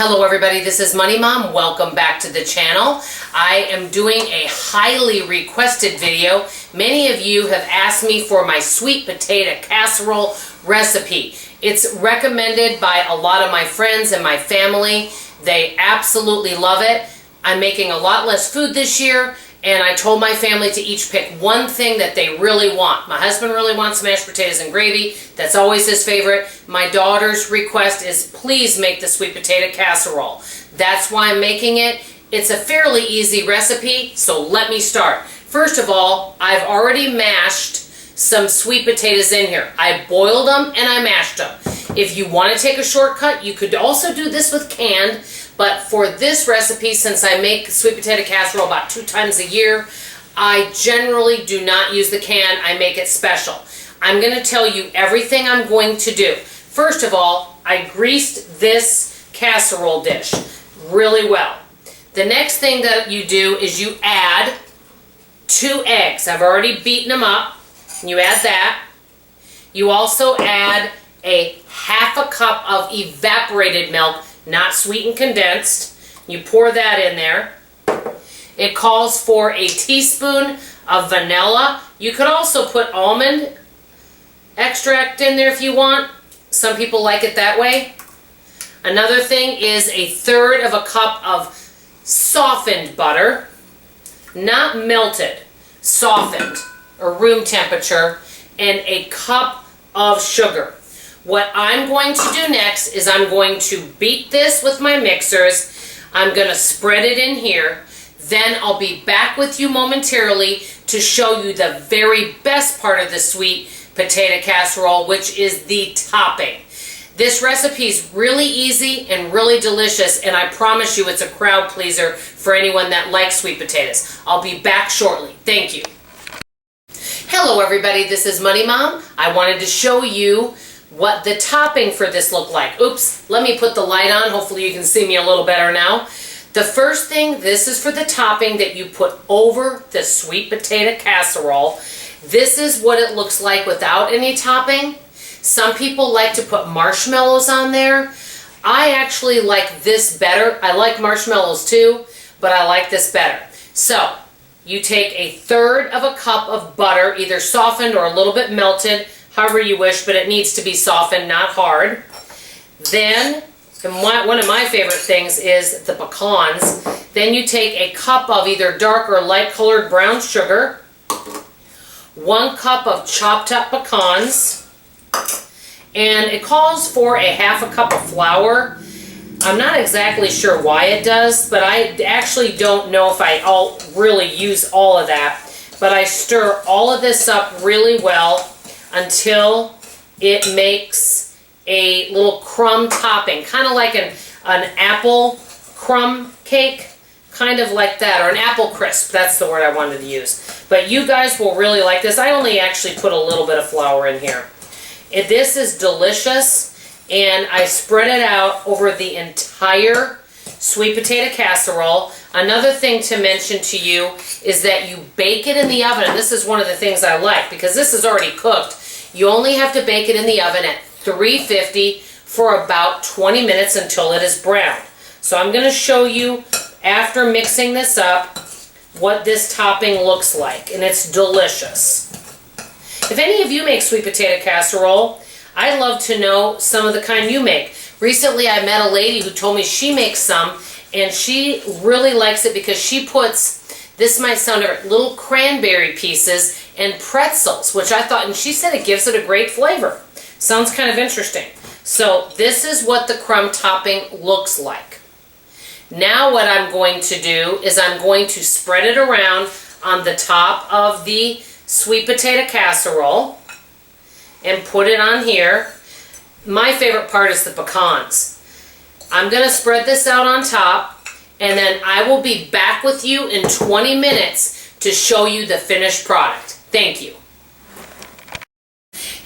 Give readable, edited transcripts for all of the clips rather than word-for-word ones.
Hello everybody, this is Money Mom. Welcome back to the channel. I am doing a highly requested video. Many of you have asked me for my sweet potato casserole recipe. It's recommended by a lot of my friends and my family. They absolutely love it. I'm making a lot less food this year, and I told my family to each pick one thing that they really want. My husband really wants mashed potatoes and gravy. That's always his favorite. My daughter's request is please make the sweet potato casserole. That's why I'm making it. It's a fairly easy recipe, so let me start. First of all, I've already mashed some sweet potatoes in here. I boiled them and I mashed them. If you want to take a shortcut, you could also do this with canned. But for this recipe, since I make sweet potato casserole about 2 times a year, I generally do not use the can. I make it special. I'm going to tell you everything I'm going to do. First of all, I greased this casserole dish really well. The next thing that you do is you add 2 eggs. I've already beaten them up. You add that. You also add a ½ a cup of evaporated milk, not sweetened condensed. You pour that in there. It calls for a teaspoon of vanilla. You could also put almond extract in there if you want. Some people like it that way. Another thing is 1/3 of a cup of softened butter, not melted, softened or room temperature, and a cup of sugar. What I'm going to do next is I'm going to beat this with my mixers. I'm going to spread it in here. Then I'll be back with you momentarily to show you the very best part of the sweet potato casserole, which is the topping. This recipe is really easy and really delicious, and I promise you it's a crowd pleaser for anyone that likes sweet potatoes. I'll be back shortly. Thank you. Hello everybody, this is Money Mom. I wanted to show you what the topping for this looked like. Oops, let me put the light on. Hopefully you can see me a little better now. The first thing, this is for the topping that you put over the sweet potato casserole. This is what it looks like without any topping. Some people like to put marshmallows on there. I actually like this better. I like marshmallows too, but I like this better. So, you take 1/3 of a cup of butter, either softened or a little bit melted, however you wish, but it needs to be softened, not hard. Then, one of my favorite things is the pecans. Then you take a cup of either dark or light colored brown sugar, 1 cup of chopped up pecans, and it calls for ½ a cup of flour. I'm not exactly sure why it does, but I actually don't know if I really use all of that. But I stir all of this up really well until it makes a little crumb topping, kind of like an apple crumb cake, kind of like that, or an apple crisp. That's the word I wanted to use. But you guys will really like this. I only actually put a little bit of flour in here. This is delicious, and I spread it out over the entire sweet potato casserole. Another thing to mention to you is that you bake it in the oven, and this is one of the things I like because this is already cooked. You only have to bake it in the oven at 350 for about 20 minutes until it is brown. So I'm going to show you after mixing this up what this topping looks like, and it's delicious. If any of you make sweet potato casserole, I'd love to know some of the kind you make. Recently I met a lady who told me she makes some, and she really likes it because she puts, this might sound different, little cranberry pieces and pretzels, which I thought, and she said it gives it a great flavor. Sounds kind of interesting. So this is what the crumb topping looks like. Now what I'm going to do is I'm going to spread it around on the top of the sweet potato casserole and put it on here. My favorite part is the pecans. I'm going to spread this out on top, and then I will be back with you in 20 minutes to show you the finished product. Thank you.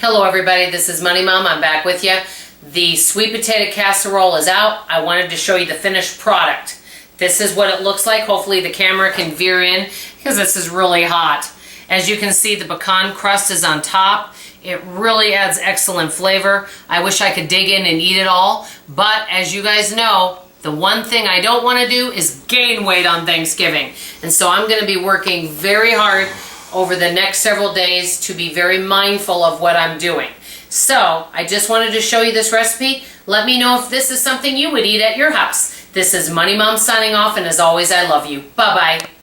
Hello everybody, this is Money Mom. I'm back with you. The sweet potato casserole is out. I wanted to show you the finished product. This is what it looks like. Hopefully the camera can veer in because this is really hot. As you can see, the pecan crust is on top. It really adds excellent flavor. I wish I could dig in and eat it all, but as you guys know, The one thing I don't want to do is gain weight on Thanksgiving. And so I'm going to be working very hard over the next several days to be very mindful of what I'm doing. So I just wanted to show you this recipe. Let me know if this is something you would eat at your house. This is Money Mom signing off, and as always, I love you. Bye-bye.